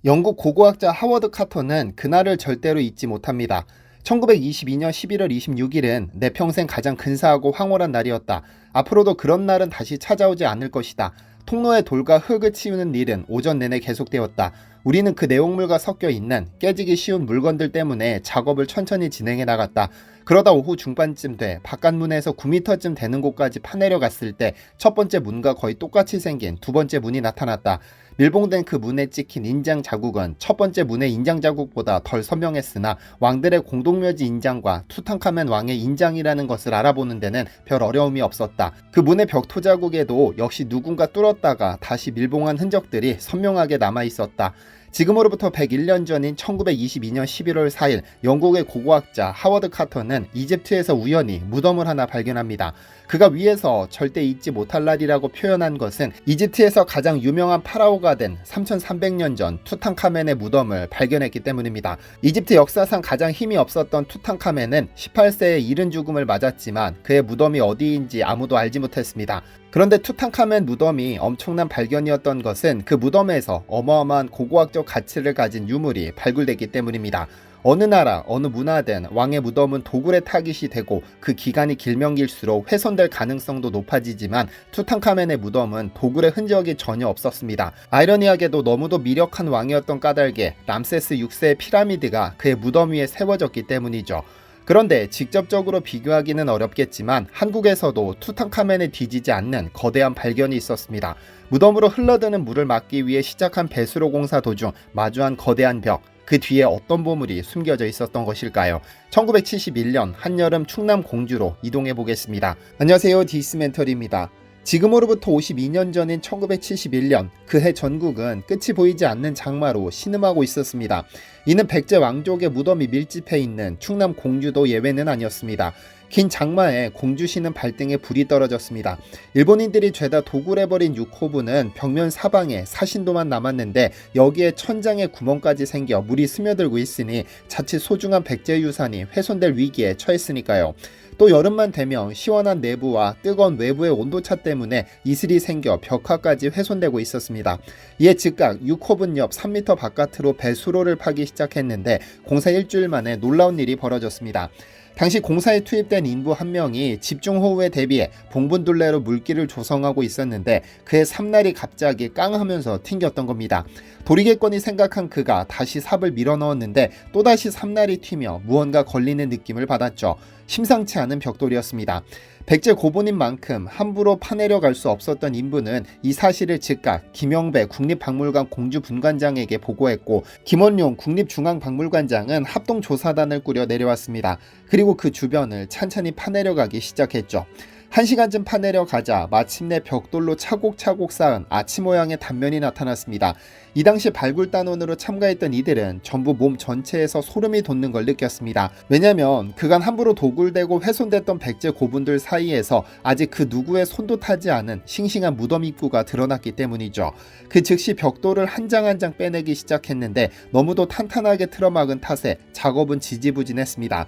영국 고고학자 하워드 카터는 그날을 절대로 잊지 못합니다. 1922년 11월 26일은 내 평생 가장 근사하고 황홀한 날이었다. 앞으로도 그런 날은 다시 찾아오지 않을 것이다. 통로에 돌과 흙을 치우는 일은 오전 내내 계속되었다. 우리는 그 내용물과 섞여 있는 깨지기 쉬운 물건들 때문에 작업을 천천히 진행해 나갔다. 그러다 오후 중반쯤 돼 바깥문에서 9m쯤 되는 곳까지 파내려 갔을 때 첫 번째 문과 거의 똑같이 생긴 두 번째 문이 나타났다. 밀봉된 그 문에 찍힌 인장 자국은 첫 번째 문의 인장 자국보다 덜 선명했으나 왕들의 공동묘지 인장과 투탕카멘 왕의 인장이라는 것을 알아보는 데는 별 어려움이 없었다. 그 문의 벽토 자국에도 역시 누군가 뚫었다가 다시 밀봉한 흔적들이 선명하게 남아 있었다. 지금으로부터 101년 전인 1922년 11월 4일 영국의 고고학자 하워드 카터는 이집트에서 우연히 무덤을 하나 발견합니다. 그가 위에서 절대 잊지 못할 날이라고 표현한 것은 이집트에서 가장 유명한 파라오가 된 3300년 전 투탕카멘의 무덤을 발견했기 때문입니다. 이집트 역사상 가장 힘이 없었던 투탕카멘은 18세에 이른 죽음을 맞았지만 그의 무덤이 어디인지 아무도 알지 못했습니다. 그런데 투탕카멘 무덤이 엄청난 발견이었던 것은 그 무덤에서 어마어마한 고고학적 가치를 가진 유물이 발굴됐기 때문입니다. 어느 나라, 어느 문화든 왕의 무덤은 도굴의 타깃이 되고 그 기간이 길면 길수록 훼손될 가능성도 높아지지만 투탕카멘의 무덤은 도굴의 흔적이 전혀 없었습니다. 아이러니하게도 너무도 미력한 왕이었던 까닭에 람세스 6세의 피라미드가 그의 무덤 위에 세워졌기 때문이죠. 그런데 직접적으로 비교하기는 어렵겠지만 한국에서도 투탕카멘에 뒤지지 않는 거대한 발견이 있었습니다. 무덤으로 흘러드는 물을 막기 위해 시작한 배수로 공사 도중 마주한 거대한 벽, 그 뒤에 어떤 보물이 숨겨져 있었던 것일까요? 1971년 한여름 충남 공주로 이동해 보겠습니다. 안녕하세요, 디스멘터리입니다. 지금으로부터 52년 전인 1971년 그해 전국은 끝이 보이지 않는 장마로 신음하고 있었습니다. 이는 백제 왕족의 무덤이 밀집해 있는 충남 공주도 예외는 아니었습니다. 긴 장마에 공주시는 발등에 불이 떨어졌습니다. 일본인들이 죄다 도굴해버린 6호부는 벽면 사방에 사신도만 남았는데 여기에 천장에 구멍까지 생겨 물이 스며들고 있으니 자칫 소중한 백제유산이 훼손될 위기에 처했으니까요. 또 여름만 되면 시원한 내부와 뜨거운 외부의 온도차 때문에 이슬이 생겨 벽화까지 훼손되고 있었습니다. 이에 즉각 6호분 옆 3m 바깥으로 배수로를 파기 시작했는데 공사 일주일 만에 놀라운 일이 벌어졌습니다. 당시 공사에 투입된 인부 한 명이 집중호우에 대비해 봉분둘레로 물길을 조성하고 있었는데 그의 삼날이 갑자기 깡 하면서 튕겼던 겁니다. 돌이겠거니 생각한 그가 다시 삽을 밀어넣었는데 또다시 삼날이 튀며 무언가 걸리는 느낌을 받았죠. 심상치 않은 벽돌이었습니다. 백제 고분인 만큼 함부로 파내려 갈 수 없었던 인부는 이 사실을 즉각 김영배 국립박물관 공주분관장에게 보고했고 김원용 국립중앙박물관장은 합동조사단을 꾸려 내려왔습니다. 그리고 그 주변을 찬찬히 파내려 가기 시작했죠. 1시간쯤 파내려 가자 마침내 벽돌로 차곡차곡 쌓은 아치 모양의 단면이 나타났습니다. 이 당시 발굴단원으로 참가했던 이들은 전부 몸 전체에서 소름이 돋는 걸 느꼈습니다. 왜냐면 그간 함부로 도굴되고 훼손됐던 백제 고분들 사이에서 아직 그 누구의 손도 타지 않은 싱싱한 무덤 입구가 드러났기 때문이죠. 그 즉시 벽돌을 한 장 한 장 빼내기 시작했는데 너무도 탄탄하게 틀어막은 탓에 작업은 지지부진했습니다.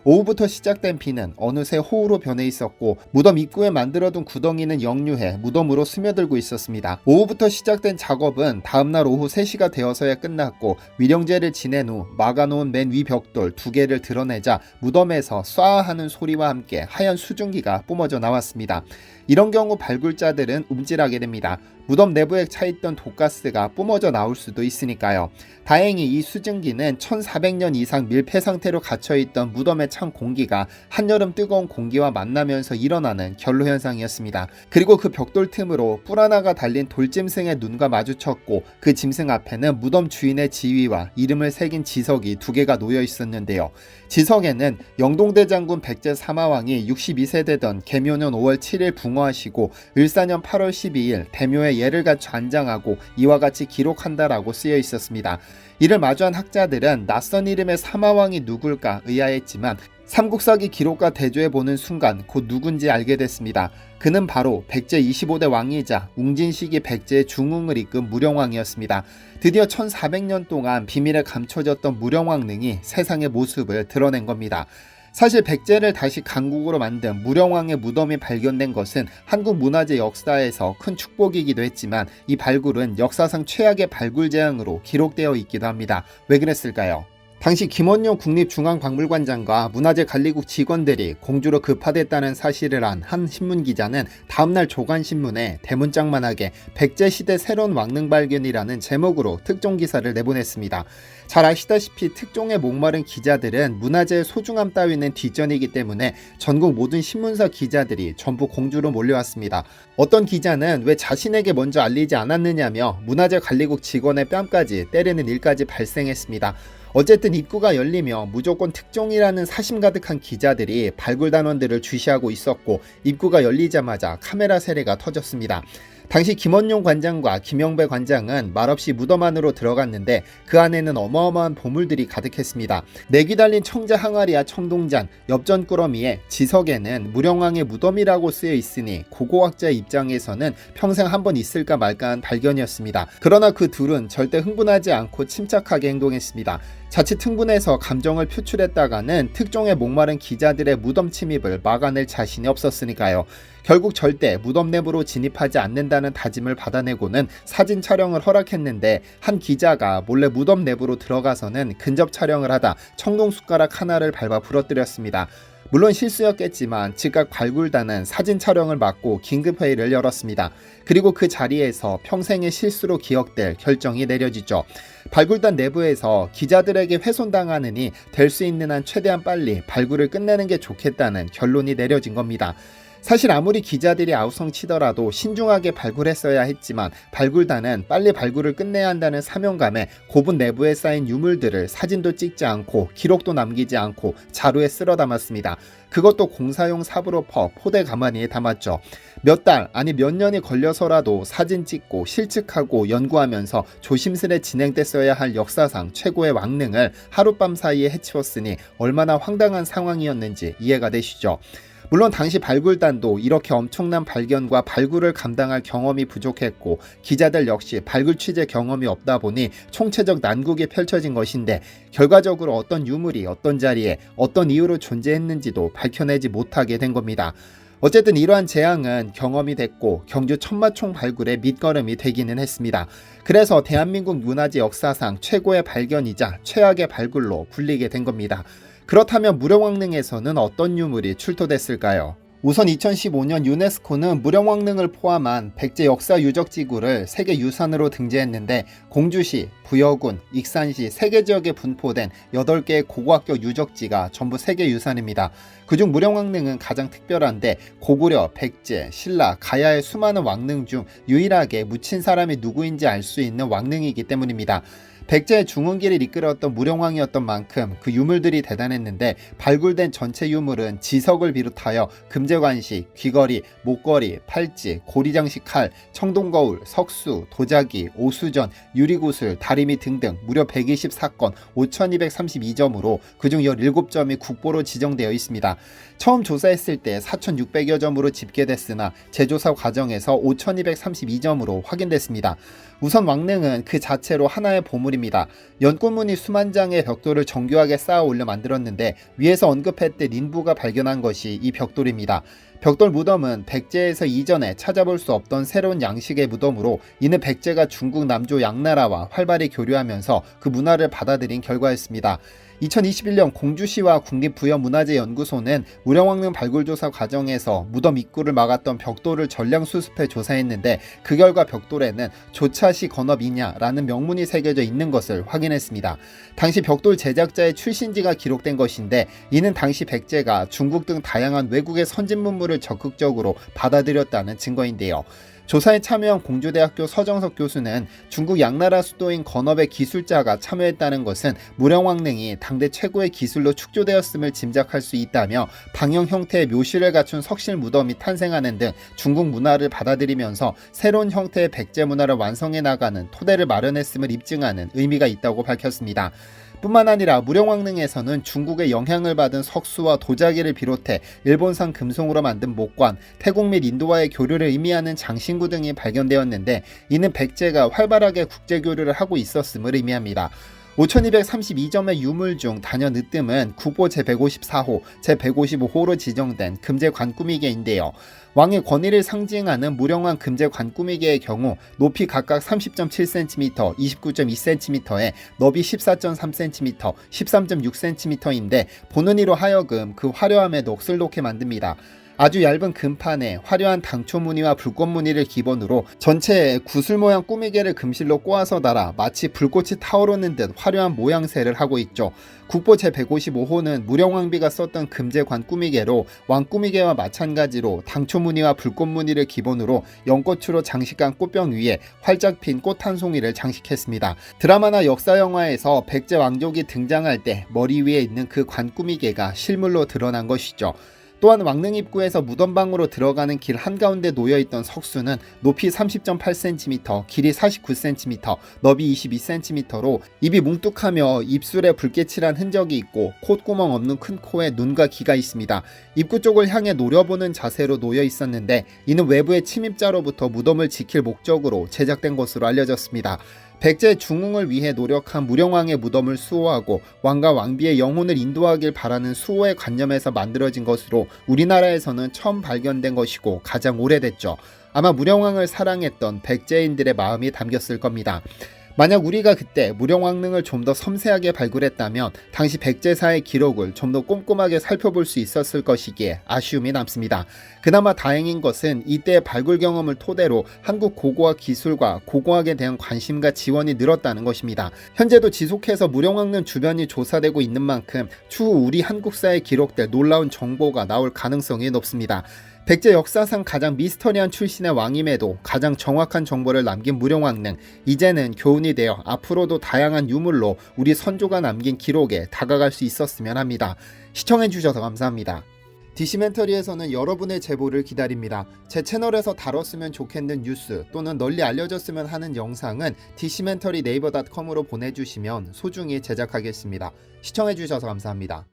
오후부터 시작된 비는 어느새 호우로 변해 있었고 무덤 입구에 만들어둔 구덩이는 역류해 무덤으로 스며들고 있었습니다. 오후부터 시작된 작업은 다음날 오후 3시가 되어서야 끝났고 위령제를 지낸 후 막아놓은 맨 위 벽돌 2개를 드러내자 무덤에서 쏴 하는 소리와 함께 하얀 수증기가 뿜어져 나왔습니다. 이런 경우 발굴자들은 움찔하게 됩니다. 무덤 내부에 차있던 독가스가 뿜어져 나올 수도 있으니까요. 다행히 이 수증기는 1400년 이상 밀폐 상태로 갇혀있던 무덤의 찬 공기가 한여름 뜨거운 공기와 만나면서 일어나는 결로현상이었습니다. 그리고 그 벽돌 틈으로 뿔 하나가 달린 돌짐승의 눈과 마주쳤고 그 짐승 앞에는 무덤 주인의 지위와 이름을 새긴 지석이 2개가 놓여 있었는데요. 지석에는 영동대 장군 백제 사마왕이 62세 되던 계묘년 5월 7일 붕어하시고 을사년 8월 12일 대묘에 예를 갖춰 안장하고 이와 같이 기록한다라고 쓰여 있었습니다. 이를 마주한 학자들은 낯선 이름의 사마왕이 누굴까 의아했지만 삼국사기 기록과 대조해보는 순간 곧 누군지 알게 됐습니다. 그는 바로 백제 25대 왕이자 웅진 시기 백제의 중흥을 이끈 무령왕이었습니다. 드디어 1400년 동안 비밀에 감춰졌던 무령왕릉이 세상의 모습을 드러낸 겁니다. 사실 백제를 다시 강국으로 만든 무령왕의 무덤이 발견된 것은 한국 문화재 역사에서 큰 축복이기도 했지만 이 발굴은 역사상 최악의 발굴 재앙으로 기록되어 있기도 합니다. 왜 그랬을까요? 당시 김원용 국립중앙박물관장과 문화재관리국 직원들이 공주로 급파됐다는 사실을 안 한 신문기자는 다음날 조간신문에 대문짝만하게 백제시대 새로운 왕릉 발견이라는 제목으로 특종기사를 내보냈습니다. 잘 아시다시피 특종에 목마른 기자들은 문화재의 소중함 따위는 뒷전이기 때문에 전국 모든 신문사 기자들이 전부 공주로 몰려왔습니다. 어떤 기자는 왜 자신에게 먼저 알리지 않았느냐며 문화재관리국 직원의 뺨까지 때리는 일까지 발생했습니다. 어쨌든 입구가 열리며 무조건 특종이라는 사심 가득한 기자들이 발굴단원들을 주시하고 있었고 입구가 열리자마자 카메라 세례가 터졌습니다. 당시 김원용 관장과 김영배 관장은 말없이 무덤 안으로 들어갔는데 그 안에는 어마어마한 보물들이 가득했습니다. 내귀 달린 청자 항아리와 청동잔, 엽전 꾸러미에 지석에는 무령왕의 무덤이라고 쓰여 있으니 고고학자의 입장에서는 평생 한번 있을까 말까한 발견이었습니다. 그러나 그 둘은 절대 흥분하지 않고 침착하게 행동했습니다. 자칫 흥분해서 감정을 표출했다가는 특종에 목마른 기자들의 무덤 침입을 막아낼 자신이 없었으니까요. 결국 절대 무덤 내부로 진입하지 않는다는 다짐을 받아내고는 사진 촬영을 허락했는데 한 기자가 몰래 무덤 내부로 들어가서는 근접 촬영을 하다 청동 숟가락 하나를 밟아 부러뜨렸습니다. 물론 실수였겠지만 즉각 발굴단은 사진 촬영을 막고 긴급회의를 열었습니다. 그리고 그 자리에서 평생의 실수로 기억될 결정이 내려지죠. 발굴단 내부에서 기자들에게 훼손당하느니 될 수 있는 한 최대한 빨리 발굴을 끝내는 게 좋겠다는 결론이 내려진 겁니다. 사실 아무리 기자들이 아우성치더라도 신중하게 발굴했어야 했지만 발굴단은 빨리 발굴을 끝내야 한다는 사명감에 고분 내부에 쌓인 유물들을 사진도 찍지 않고 기록도 남기지 않고 자루에 쓸어 담았습니다. 그것도 공사용 삽으로 포대 가마니에 담았죠. 몇 달 아니 몇 년이 걸려서라도 사진 찍고 실측하고 연구하면서 조심스레 진행됐어야 할 역사상 최고의 왕릉을 하룻밤 사이에 해치웠으니 얼마나 황당한 상황이었는지 이해가 되시죠. 물론 당시 발굴단도 이렇게 엄청난 발견과 발굴을 감당할 경험이 부족했고 기자들 역시 발굴 취재 경험이 없다 보니 총체적 난국이 펼쳐진 것인데 결과적으로 어떤 유물이 어떤 자리에 어떤 이유로 존재했는지도 밝혀내지 못하게 된 겁니다. 어쨌든 이러한 재앙은 경험이 됐고 경주 천마총 발굴의 밑거름이 되기는 했습니다. 그래서 대한민국 문화재 역사상 최고의 발견이자 최악의 발굴로 불리게 된 겁니다. 그렇다면 무령왕릉에서는 어떤 유물이 출토됐을까요? 우선 2015년 유네스코는 무령왕릉을 포함한 백제 역사 유적지구를 세계유산으로 등재했는데 공주시, 부여군, 익산시 3개 지역에 분포된 8개의 고고학교 유적지가 전부 세계유산입니다. 그중 무령왕릉은 가장 특별한데 고구려, 백제, 신라, 가야의 수많은 왕릉 중 유일하게 묻힌 사람이 누구인지 알 수 있는 왕릉이기 때문입니다. 백제의 중흥기를 이끌었던 무령왕이었던 만큼 그 유물들이 대단했는데 발굴된 전체 유물은 지석을 비롯하여 금제관식, 귀걸이, 목걸이, 팔찌, 고리장식 칼, 청동거울, 석수, 도자기, 오수전, 유리구슬, 다리미 등등 무려 124건 5232점으로 그중 17점이 국보로 지정되어 있습니다. 처음 조사했을 때 4600여 점으로 집계됐으나 재조사 과정에서 5232점으로 확인됐습니다. 우선 왕릉은 그 자체로 하나의 보물입니다. 연꽃무늬 수만 장의 벽돌을 정교하게 쌓아 올려 만들었는데 위에서 언급했듯 인부가 발견한 것이 이 벽돌입니다. 벽돌 무덤은 백제에서 이전에 찾아볼 수 없던 새로운 양식의 무덤으로 이는 백제가 중국 남조 양나라와 활발히 교류하면서 그 문화를 받아들인 결과였습니다. 2021년 공주시와 국립부여문화재연구소는 무령왕릉 발굴조사 과정에서 무덤 입구를 막았던 벽돌을 전량 수습해 조사했는데 그 결과 벽돌에는 조차시 건업이냐라는 명문이 새겨져 있는 것을 확인했습니다. 당시 벽돌 제작자의 출신지가 기록된 것인데 이는 당시 백제가 중국 등 다양한 외국의 선진 문물을 적극적으로 받아들였다는 증거인데요. 조사에 참여한 공주대학교 서정석 교수는 중국 양나라 수도인 건업의 기술자가 참여했다는 것은 무령왕릉이 당대 최고의 기술로 축조되었음을 짐작할 수 있다며 방형 형태의 묘실을 갖춘 석실 무덤이 탄생하는 등 중국 문화를 받아들이면서 새로운 형태의 백제 문화를 완성해 나가는 토대를 마련했음을 입증하는 의미가 있다고 밝혔습니다. 뿐만 아니라 무령왕릉에서는 중국의 영향을 받은 석수와 도자기를 비롯해 일본산 금송으로 만든 목관, 태국 및 인도와의 교류를 의미하는 장신구 등이 발견되었는데 이는 백제가 활발하게 국제교류를 하고 있었음을 의미합니다. 5232점의 유물 중 단연 으뜸은 국보 제154호, 제155호로 지정된 금제 관꾸미개인데요. 왕의 권위를 상징하는 무령왕 금제 관꾸미개의 경우 높이 각각 30.7cm, 29.2cm에 너비 14.3cm, 13.6cm인데 보는 이로 하여금 그 화려함에 넋을 놓게 만듭니다. 아주 얇은 금판에 화려한 당초 무늬와 불꽃 무늬를 기본으로 전체에 구슬 모양 꾸미개를 금실로 꼬아서 달아 마치 불꽃이 타오르는 듯 화려한 모양새를 하고 있죠. 국보 제155호는 무령왕비가 썼던 금제관 꾸미개로 왕 꾸미개와 마찬가지로 당초 무늬와 불꽃 무늬를 기본으로 연꽃으로 장식한 꽃병 위에 활짝 핀 꽃 한 송이를 장식했습니다. 드라마나 역사 영화에서 백제 왕족이 등장할 때 머리 위에 있는 그 관 꾸미개가 실물로 드러난 것이죠. 또한 왕릉 입구에서 무덤방으로 들어가는 길 한가운데 놓여있던 석수는 높이 30.8cm, 길이 49cm, 너비 22cm로 입이 뭉뚝하며 입술에 붉게 칠한 흔적이 있고 콧구멍 없는 큰 코에 눈과 귀가 있습니다. 입구 쪽을 향해 노려보는 자세로 놓여 있었는데 이는 외부의 침입자로부터 무덤을 지킬 목적으로 제작된 것으로 알려졌습니다. 백제의 중흥을 위해 노력한 무령왕의 무덤을 수호하고 왕과 왕비의 영혼을 인도하길 바라는 수호의 관념에서 만들어진 것으로 우리나라에서는 처음 발견된 것이고 가장 오래됐죠. 아마 무령왕을 사랑했던 백제인들의 마음이 담겼을 겁니다. 만약 우리가 그때 무령왕릉을 좀 더 섬세하게 발굴했다면 당시 백제사의 기록을 좀 더 꼼꼼하게 살펴볼 수 있었을 것이기에 아쉬움이 남습니다. 그나마 다행인 것은 이때의 발굴 경험을 토대로 한국 고고학 기술과 고고학에 대한 관심과 지원이 늘었다는 것입니다. 현재도 지속해서 무령왕릉 주변이 조사되고 있는 만큼 추후 우리 한국사에 기록될 놀라운 정보가 나올 가능성이 높습니다. 백제 역사상 가장 미스터리한 출신의 왕임에도 가장 정확한 정보를 남긴 무령왕릉, 이제는 교훈이 되어 앞으로도 다양한 유물로 우리 선조가 남긴 기록에 다가갈 수 있었으면 합니다. 시청해주셔서 감사합니다. 디시멘터리에서는 여러분의 제보를 기다립니다. 제 채널에서 다뤘으면 좋겠는 뉴스 또는 널리 알려졌으면 하는 영상은 디시멘터리 네이버.com으로 보내주시면 소중히 제작하겠습니다. 시청해주셔서 감사합니다.